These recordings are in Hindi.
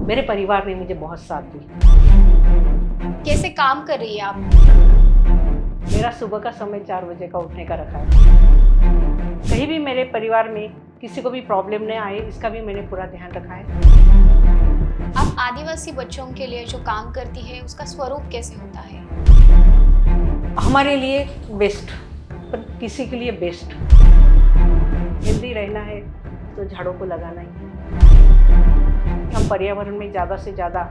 मेरे परिवार ने मुझे बहुत साथ दी। कैसे काम कर रही है आप? मेरा सुबह का समय 4 बजे का उठने का रखा है। कहीं भी मेरे परिवार में किसी को भी प्रॉब्लम न आए, इसका भी मैंने पूरा ध्यान रखा है। आप आदिवासी बच्चों के लिए जो काम करती है उसका स्वरूप कैसे होता है? हमारे लिए बेस्ट, पर किसी के लिए बेस्ट। हेल्दी रहना है तो झाड़ों को लगाना ही है। हम पर्यावरण में ज़्यादा से ज़्यादा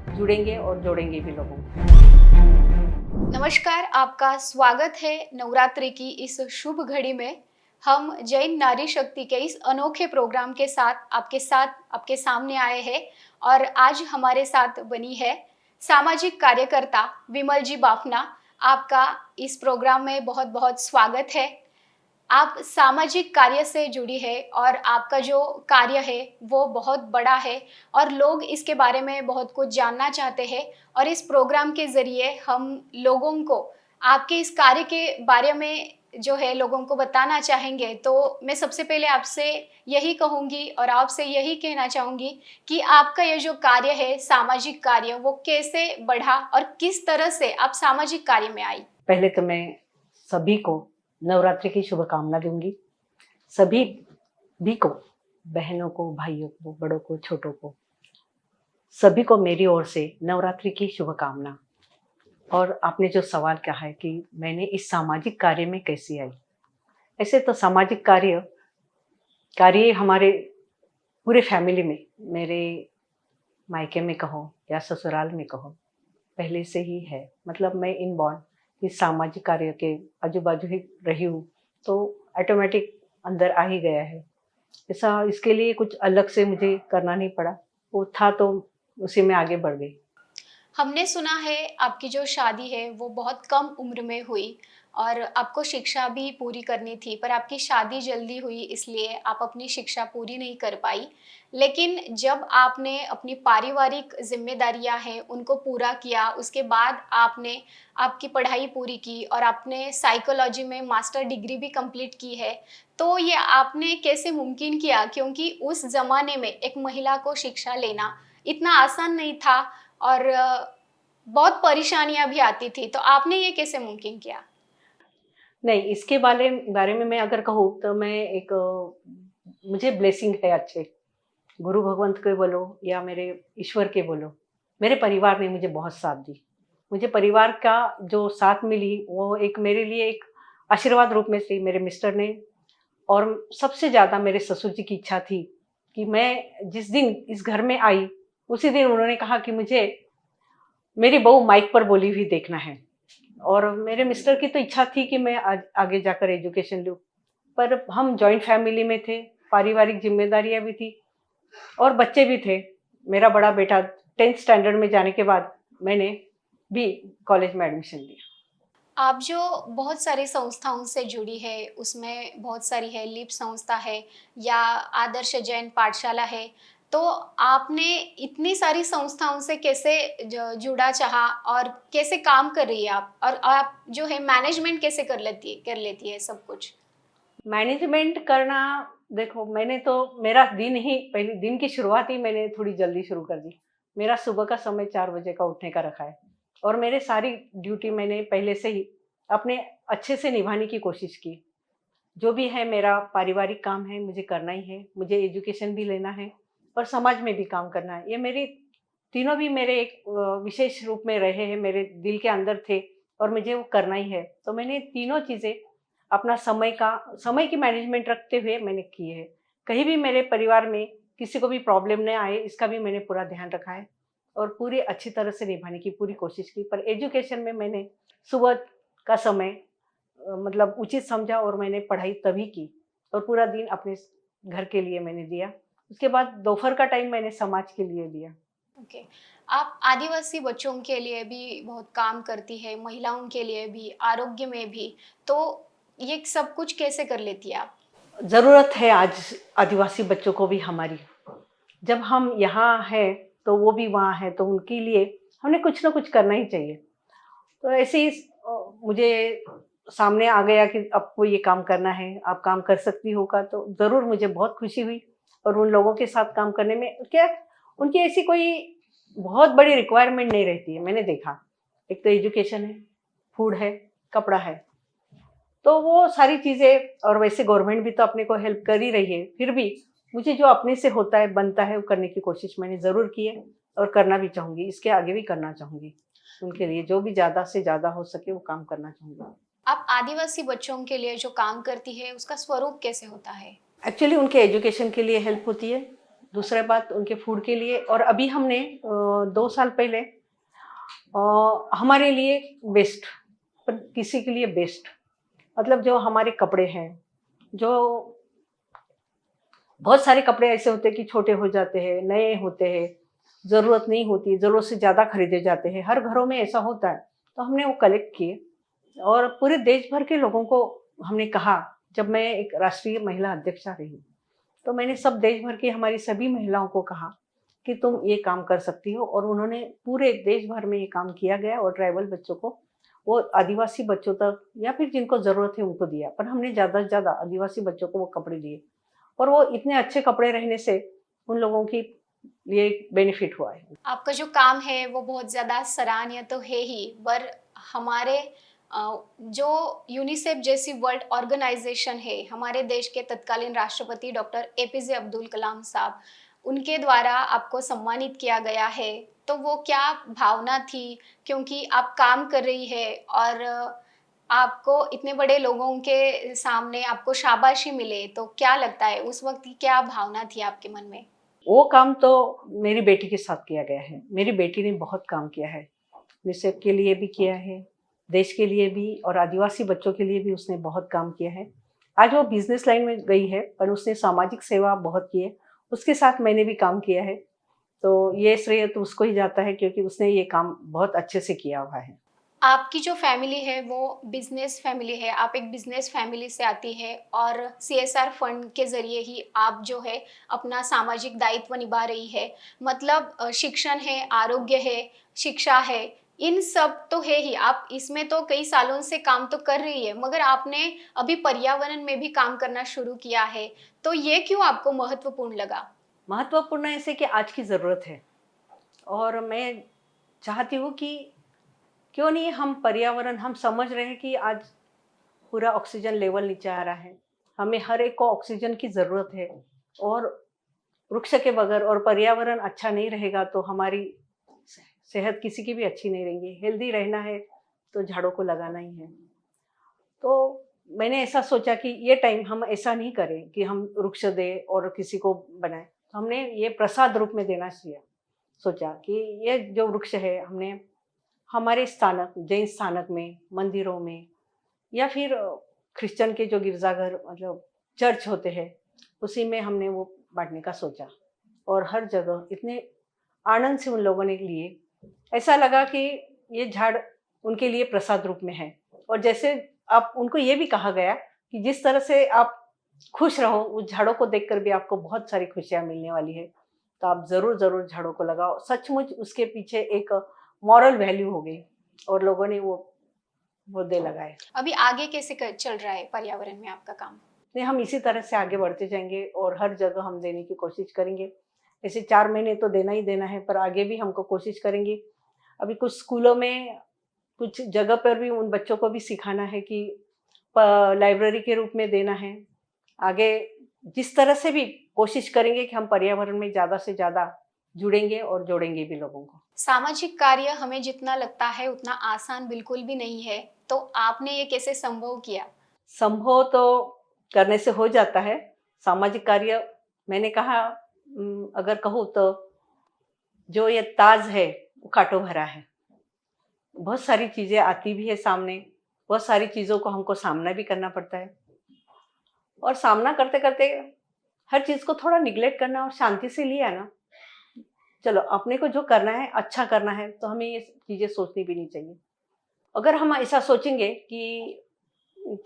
जुड़ेंगे और जोड़ेंगे भी लोगों को। नमस्कार, आपका स्वागत है नवरात्रि की इस शुभ घड़ी में। हम जैन नारी शक्ति के इस अनोखे प्रोग्राम के साथ आपके सामने आए हैं और आज हमारे साथ बनी है सामाजिक कार्यकर्ता विमल जी बाफना। आपका इस प्रोग्राम में बहुत बहुत स्वागत है। आप सामाजिक कार्य से जुड़ी है और आपका जो कार्य है वो बहुत बड़ा है और लोग इसके बारे में बहुत कुछ जानना चाहते हैं और इस प्रोग्राम के ज़रिए हम लोगों को आपके इस कार्य के बारे में जो है लोगों को बताना चाहेंगे। तो मैं सबसे पहले आपसे यही कहूँगी और आपसे यही कहना चाहूँगी कि आपका ये जो कार्य है सामाजिक कार्य वो कैसे बढ़ा और किस तरह से आप सामाजिक कार्य में आई? पहले तो मैं सभी को नवरात्रि की शुभकामना दूंगी। सभी भी को, बहनों को, भाइयों को, बड़ों को, छोटों को, सभी को मेरी ओर से नवरात्रि की शुभकामना। और आपने जो सवाल कहा है कि मैंने इस सामाजिक कार्य में कैसे आई, ऐसे तो सामाजिक कार्य हमारे पूरे फैमिली में, मेरे मायके में कहो या ससुराल में कहो, पहले से ही है। मतलब मैं इनबॉर्न इस सामाजिक कार्य के आजू बाजू ही रही हूँ, तो ऑटोमेटिक अंदर आ ही गया है। ऐसा इसके लिए कुछ अलग से मुझे करना नहीं पड़ा, वो था तो उसी में आगे बढ़ गई। हमने सुना है आपकी जो शादी है वो बहुत कम उम्र में हुई और आपको शिक्षा भी पूरी करनी थी, पर आपकी शादी जल्दी हुई इसलिए आप अपनी शिक्षा पूरी नहीं कर पाई। लेकिन जब आपने अपनी पारिवारिक ज़िम्मेदारियां हैं उनको पूरा किया, उसके बाद आपने आपकी पढ़ाई पूरी की और आपने साइकोलॉजी में मास्टर डिग्री भी कंप्लीट की है। तो ये आपने कैसे मुमकिन किया? क्योंकि उस ज़माने में एक महिला को शिक्षा लेना इतना आसान नहीं था और बहुत परेशानियाँ भी आती थी, तो आपने ये कैसे मुमकिन किया? नहीं, इसके बारे में मैं अगर कहूँ तो मैं एक मुझे ब्लेसिंग है अच्छे, गुरु भगवंत के बोलो या मेरे ईश्वर के बोलो, मेरे परिवार ने मुझे बहुत साथ दी। मुझे परिवार का जो साथ मिली वो एक मेरे लिए एक आशीर्वाद रूप में से मेरे मिस्टर ने, और सबसे ज़्यादा मेरे ससुर जी की इच्छा थी कि मैं जिस दिन इस घर में आई, उसी दिन उन्होंने कहा कि मुझे मेरी बहू माइक पर बोली हुई देखना है। और मेरे मिस्टर की तो इच्छा थी कि मैं आगे जाकर एजुकेशन लूँ, पर हम जॉइंट फैमिली में थे, पारिवारिक ज़िम्मेदारियाँ भी थी और बच्चे भी थे। मेरा बड़ा बेटा 10th स्टैंडर्ड में जाने के बाद मैंने भी कॉलेज में एडमिशन लिया। आप जो बहुत सारी संस्थाओं से जुड़ी है, उसमें बहुत सारी है, लीप संस्था है या आदर्श जैन पाठशाला है, तो आपने इतनी सारी संस्थाओं से कैसे जुड़ा चाहा और कैसे काम कर रही है आप? और आप जो है मैनेजमेंट कैसे कर लेती है सब कुछ? मैनेजमेंट करना, देखो मैंने तो मेरा दिन ही पहले दिन की शुरुआत ही मैंने थोड़ी जल्दी शुरू कर दी। मेरा सुबह का समय 4 बजे का उठने का रखा है और मेरे सारी ड्यूटी मैंने पहले से ही अपने अच्छे से निभाने की कोशिश की। जो भी है मेरा पारिवारिक काम है, मुझे करना ही है, मुझे एजुकेशन भी लेना है और समाज में भी काम करना है। ये मेरी तीनों भी मेरे एक विशेष रूप में रहे हैं, मेरे दिल के अंदर थे और मुझे वो करना ही है। तो मैंने तीनों चीज़ें अपना समय की मैनेजमेंट रखते हुए मैंने की है। कहीं भी मेरे परिवार में किसी को भी प्रॉब्लम न आए, इसका भी मैंने पूरा ध्यान रखा है और पूरी अच्छी तरह से निभाने की पूरी कोशिश की। पर एजुकेशन में मैंने सुबह का समय मतलब उचित समझा और मैंने पढ़ाई तभी की और पूरा दिन अपने घर के लिए मैंने दिया। उसके बाद दोपहर का टाइम मैंने समाज के लिए दिया। ओके। आप आदिवासी बच्चों के लिए भी बहुत काम करती है, महिलाओं के लिए भी, आरोग्य में भी, तो ये सब कुछ कैसे कर लेती है आप? ज़रूरत है आज आदिवासी बच्चों को भी हमारी। जब हम यहाँ हैं, तो वो भी वहाँ हैं, तो उनके लिए हमें कुछ ना कुछ करना ही चाहिए। तो ऐसे ही मुझे सामने आ गया कि आपको ये काम करना है, आप काम कर सकती हो का, तो ज़रूर मुझे बहुत खुशी हुई और उन लोगों के साथ काम करने में क्या उनकी ऐसी कोई बहुत बड़ी रिक्वायरमेंट नहीं रहती है, मैंने देखा। एक तो एजुकेशन है, फूड है, कपड़ा है, तो वो सारी चीज़ें, और वैसे गवर्नमेंट भी तो अपने को हेल्प कर ही रही है, फिर भी मुझे जो अपने से होता है, बनता है, वो करने की कोशिश मैंने ज़रूर की है और करना भी चाहूँगी, इसके आगे भी करना चाहूँगी। उनके लिए जो भी ज़्यादा से ज़्यादा हो सके वो काम करना चाहूँगी। आप आदिवासी बच्चों के लिए जो काम करती है उसका स्वरूप कैसे होता है? एक्चुअली उनके एजुकेशन के लिए हेल्प होती है, दूसरा बात उनके फूड के लिए, और अभी हमने 2 साल पहले हमारे लिए बेस्ट, पर किसी के लिए बेस्ट, मतलब जो हमारे कपड़े हैं, जो बहुत सारे कपड़े ऐसे होते हैं कि छोटे हो जाते हैं, नए होते हैं, ज़रूरत नहीं होती, ज़रूरत से ज़्यादा खरीदे जाते हैं, हर घरों में ऐसा होता है। तो हमने वो कलेक्ट किए और पूरे देश भर के लोगों को हमने कहा, जब मैं एक राष्ट्रीय महिला अध्यक्षा रही, तो मैंने सब देश भर की हमारी सभी महिलाओं को कहा कि तुम ये काम कर सकती हो, और उन्होंने पूरे देश भर में ये काम किया गया और ट्राइबल बच्चों को, वो आदिवासी बच्चों तक या फिर जिनको ज़रूरत है उनको दिया, पर हमने ज़्यादा से ज़्यादा आदिवासी बच्चों को वो कपड़े दिए, और वो इतने अच्छे कपड़े रहने से उन लोगों की लिए बेनिफिट हुआ है। आपका जो काम है वो बहुत ज़्यादा सराहनीय तो है ही, पर हमारे जो यूनिसेफ जैसी वर्ल्ड ऑर्गेनाइजेशन है, हमारे देश के तत्कालीन राष्ट्रपति डॉक्टर एपीजे अब्दुल कलाम साहब, उनके द्वारा आपको सम्मानित किया गया है। तो वो क्या भावना थी? क्योंकि आप काम कर रही है और आपको इतने बड़े लोगों के सामने आपको शाबाशी मिले, तो क्या लगता है उस वक़्त की क्या भावना थी आपके मन में? वो काम तो मेरी बेटी के साथ किया गया है। मेरी बेटी ने बहुत काम किया है, यूनिसेफ के लिए भी किया है, देश के लिए भी, और आदिवासी बच्चों के लिए भी उसने बहुत काम किया है। आज वो बिज़नेस लाइन में गई है, पर उसने सामाजिक सेवा बहुत की है। उसके साथ मैंने भी काम किया है, तो ये श्रेय तो उसको ही जाता है, क्योंकि उसने ये काम बहुत अच्छे से किया हुआ है। आपकी जो फैमिली है वो बिज़नेस फैमिली है, आप एक बिज़नेस फैमिली से आती है और सीएसआर फंड के ज़रिए ही आप जो है अपना सामाजिक दायित्व निभा रही है। मतलब शिक्षण है, आरोग्य है, शिक्षा है, इन सब तो है ही, आप इसमें तो कई सालों से काम तो कर रही है, मगर आपने अभी पर्यावरण में भी काम करना शुरू किया है, तो ये क्यों आपको महत्वपूर्ण लगा? महत्वपूर्ण ऐसे कि आज की ज़रूरत है, और मैं चाहती हूँ कि क्यों नहीं, हम पर्यावरण, हम समझ रहे हैं कि आज पूरा ऑक्सीजन लेवल नीचे आ रहा है, हमें हर एक को ऑक्सीजन की ज़रूरत है, और वृक्ष के बगैर और पर्यावरण अच्छा नहीं रहेगा तो हमारी सेहत किसी की भी अच्छी नहीं रहेगी। हेल्दी रहना है तो झाड़ों को लगाना ही है। तो मैंने ऐसा सोचा कि ये टाइम हम ऐसा नहीं करें कि हम वृक्ष दें और किसी को बनाएं, तो हमने ये प्रसाद रूप में देना चाहिए। सोचा कि ये जो वृक्ष है, हमने हमारे स्थानक, जैन स्थानक में, मंदिरों में, या फिर क्रिश्चियन के जो गिरजाघर, मतलब चर्च होते हैं, उसी में हमने वो बांटने का सोचा, और हर जगह इतने आनंद से उन लोगों ने लिए। ऐसा लगा कि ये झाड़ उनके लिए प्रसाद रूप में है, और जैसे आप उनको ये भी कहा गया कि जिस तरह से आप खुश रहो, उस झाड़ों को देखकर भी आपको बहुत सारी खुशियाँ मिलने वाली है। तो आप ज़रूर झाड़ों को लगाओ। सचमुच उसके पीछे एक मॉरल वैल्यू हो गई, और लोगों ने वो पौधे लगाए। अभी आगे कैसे चल रहा है पर्यावरण में आपका काम? नहीं, हम इसी तरह से आगे बढ़ते जाएँगे और हर जगह हम देने की कोशिश करेंगे। ऐसे 4 महीने तो देना ही देना है, पर आगे भी हमको कोशिश करेंगे। अभी कुछ स्कूलों में, कुछ जगह पर भी उन बच्चों को भी सिखाना है कि लाइब्रेरी के रूप में देना है। आगे जिस तरह से भी कोशिश करेंगे कि हम पर्यावरण में ज़्यादा से ज़्यादा जुड़ेंगे और जोड़ेंगे भी लोगों को। सामाजिक कार्य हमें जितना लगता है उतना आसान बिल्कुल भी नहीं है, तो आपने ये कैसे संभव किया? संभव तो करने से हो जाता है। सामाजिक कार्य, मैंने कहा, अगर कहूँ तो जो ये ताज है, वो कांटों भरा है। बहुत सारी चीज़ें आती भी है सामने, बहुत सारी चीज़ों को हमको सामना भी करना पड़ता है, और सामना करते-करते हर चीज़ को थोड़ा निग्लेक्ट करना और शांति से लिया ना, चलो अपने को जो करना है, अच्छा करना है, तो हमें ये चीज़ें सोचनी भी नहीं चाहिए। अगर हम ऐसा सोचेंगे कि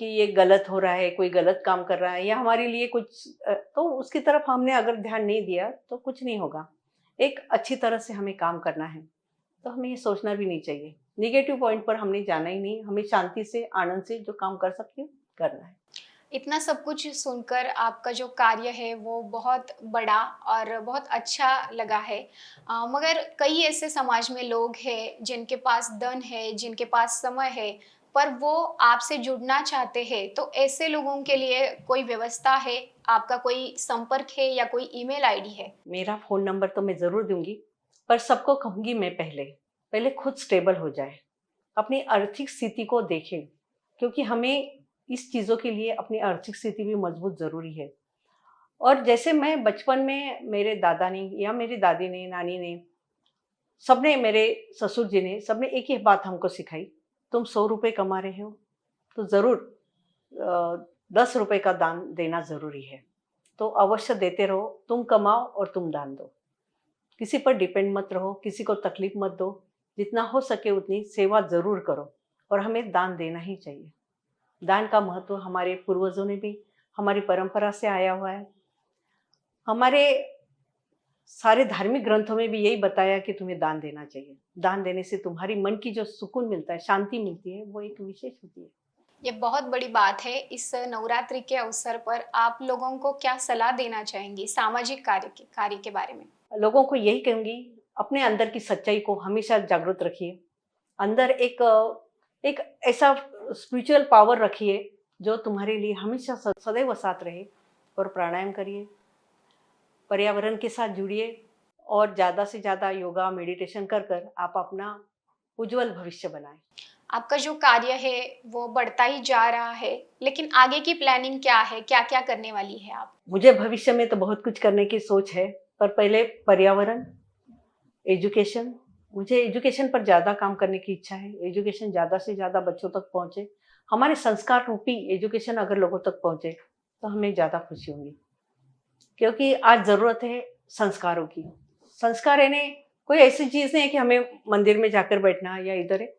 ये गलत हो रहा है, कोई गलत काम कर रहा है, या हमारे लिए कुछ तो उसकी तरफ हमने अगर ध्यान नहीं दिया तो कुछ नहीं होगा। एक अच्छी तरह से हमें काम करना है, तो हमें ये सोचना भी नहीं चाहिए। नेगेटिव पॉइंट पर हमने जाना ही नहीं, हमें शांति से, आनंद से जो काम कर सकते हैं, करना है। इतना सब कुछ सुनकर आपका जो कार्य है वो बहुत बड़ा और बहुत अच्छा लगा है। मगर कई ऐसे समाज में लोग हैं जिनके पास धन है, जिनके पास समय है, पर वो आपसे जुड़ना चाहते हैं, तो ऐसे लोगों के लिए कोई व्यवस्था है? आपका कोई संपर्क है या कोई ईमेल आईडी है? मेरा फ़ोन नंबर तो मैं ज़रूर दूँगी, पर सबको कहूँगी मैं पहले, पहले खुद स्टेबल हो जाएँ, अपनी आर्थिक स्थिति को देखें, क्योंकि हमें इस चीज़ों के लिए अपनी आर्थिक स्थिति भी मज़बूत ज़रूरी है। और जैसे मैं बचपन में मेरे दादा ने या मेरी दादी ने, नानी ने, सबने मेरे ससुर जी ने, सबने एक ही बात हमको सिखाई, तुम ₹100 कमा रहे हो, तो ज़रूर ₹10 का दान देना ज़रूरी है। तो अवश्य देते रहो, तुम कमाओ और तुम दान दो। किसी पर डिपेंड मत रहो, किसी को तकलीफ मत दो, जितना हो सके उतनी सेवा ज़रूर करो और हमें दान देना ही चाहिए। दान का महत्व हमारे पूर्वजों ने भी हमारी परंपरा से आया हुआ है। हमारे सारे धार्मिक ग्रंथों में भी यही बताया कि तुम्हें दान देना चाहिए। दान देने से तुम्हारी मन की जो सुकून मिलता है, शांति मिलती है, वो एक विशेष होती है। ये बहुत बड़ी बात है। इस नवरात्रि के अवसर पर आप लोगों को क्या सलाह देना चाहेंगी सामाजिक कार्य के बारे में? लोगों को यही कहूँगी, अपने अंदर की सच्चाई को हमेशा जागृत रखिए। अंदर एक ऐसा स्पिरिचुअल पावर रखिए जो तुम्हारे लिए हमेशा सदैव साथ रहे, और प्राणायाम करिए, पर्यावरण के साथ जुड़िए और ज़्यादा से ज़्यादा योगा, मेडिटेशन कर कर आप अपना उज्जवल भविष्य बनाएँ। आपका जो कार्य है वो बढ़ता ही जा रहा है, लेकिन आगे की प्लानिंग क्या है? क्या-क्या करने वाली है आप? मुझे भविष्य में तो बहुत कुछ करने की सोच है, पर पहले पर्यावरण, एजुकेशन, मुझे एजुकेशन पर ज़्यादा काम करने की इच्छा है। एजुकेशन ज़्यादा से ज़्यादा बच्चों तक पहुँचे। हमारे संस्कार रूपी एजुकेशन अगर लोगों तक पहुँचे, तो हमें ज़्यादा खुशी होगी। क्योंकि आज ज़रूरत है संस्कारों की। संस्कार यानी कोई ऐसी चीज़ नहीं है कि हमें मंदिर में जाकर बैठना या इधर है।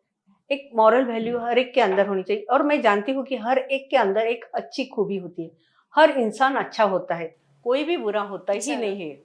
एक मॉरल वैल्यू हर एक के अंदर होनी चाहिए, और मैं जानती हूँ कि हर एक के अंदर एक अच्छी खूबी होती है। हर इंसान अच्छा होता है, कोई भी बुरा होता ही ज़रूर। नहीं है।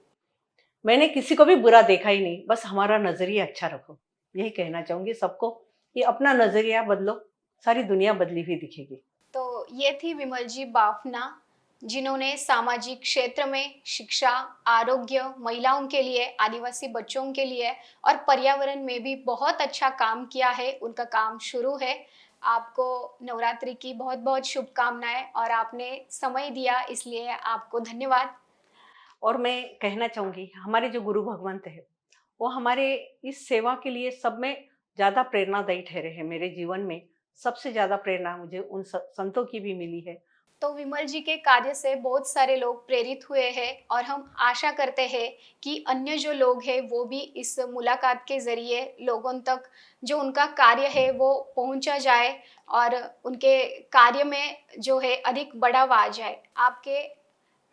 मैंने किसी को भी बुरा देखा ही नहीं, बस हमारा नज़रिया अच्छा रखो। यही कहना चाहूँगी सबको कि अपना नज़रिया बदलो, सारी दुनिया बदली हुई दिखेगी। तो ये थी विमल जी बाफना, जिन्होंने सामाजिक क्षेत्र में शिक्षा, आरोग्य, महिलाओं के लिए, आदिवासी बच्चों के लिए और पर्यावरण में भी बहुत अच्छा काम किया है। उनका काम शुरू है। आपको नवरात्रि की बहुत-बहुत शुभकामनाएँ और आपने समय दिया, इसलिए आपको धन्यवाद। और मैं कहना चाहूँगी, हमारे जो गुरु भगवंत हैं, वो हमारे इस सेवा के लिए सब में ज़्यादा प्रेरणादायी ठहरे हैं। मेरे जीवन में सबसे ज़्यादा प्रेरणा मुझे उन संतों की भी मिली है। तो विमल जी के कार्य से बहुत सारे लोग प्रेरित हुए हैं और हम आशा करते हैं कि अन्य जो लोग हैं वो भी इस मुलाकात के ज़रिए लोगों तक जो उनका कार्य है वो पहुंचा जाए और उनके कार्य में जो है अधिक बढ़ावा आ जाए। आपके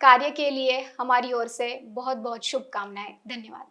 कार्य के लिए हमारी ओर से बहुत-बहुत शुभकामनाएँ। धन्यवाद।